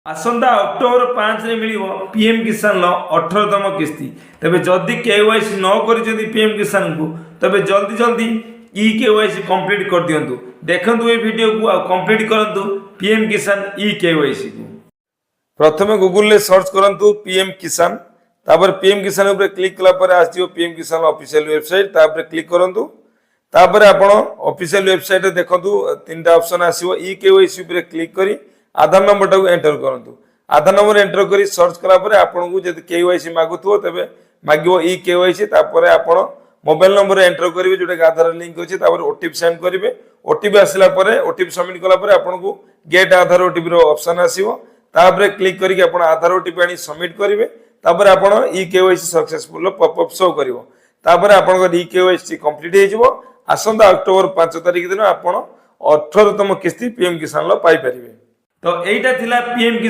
आसंता October 5 रे मिलिबो PM किसान लो 18तम किस्ती। तबे जल्दी केवाईसी न करी पीएम किसान को तबे जल्दी जल्दी ई केवाईसी कंप्लीट कर दियंतु। देखंतु ए वीडियो को कंप्लीट करंतु पीएम किसान ई केवाईसी को। प्रथमे गूगल ले सर्च करंतु पीएम किसान, तापर पीएम किसान ऊपर क्लिक कला पर आसीयो पीएम किसान ऑफिशियल वेबसाइट, तापर क्लिक करंतु। तापर आपण ऑफिशियल वेबसाइट रे देखंतु तीनटा ऑप्शन आसीयो। ई केवाईसी ऊपर क्लिक करी आधार नंबर टाको एंटर करंतु। आधार नंबर एंटर करी सर्च कला पर आपन को जदि केवाईसी मागुथो तबे मागियो ई केवाईसी। तापर आपण मोबाइल नंबर एंटर करिवे जोटा आधार लिंक अछि, तापर ओटीपी सेंड करिवे। ओटीपी आसिला परे ओटीपी सबमिट कला परे आपन को गेट आधार ओटीपी रो ऑप्शन आसीबो। तापर क्लिक करी आपण आधार ओटीपी आनी सबमिट करिवे। तापर आपण e KYC successful popup show करिवो। तापर आपण को ई केवाईसी कंप्लीट हे जिवो। आसंता अक्टोबर 5 तारिख दिन आपण 18तम किस्ती पीएम किसान लो पाई परिवे। तो एटा थिला पीएम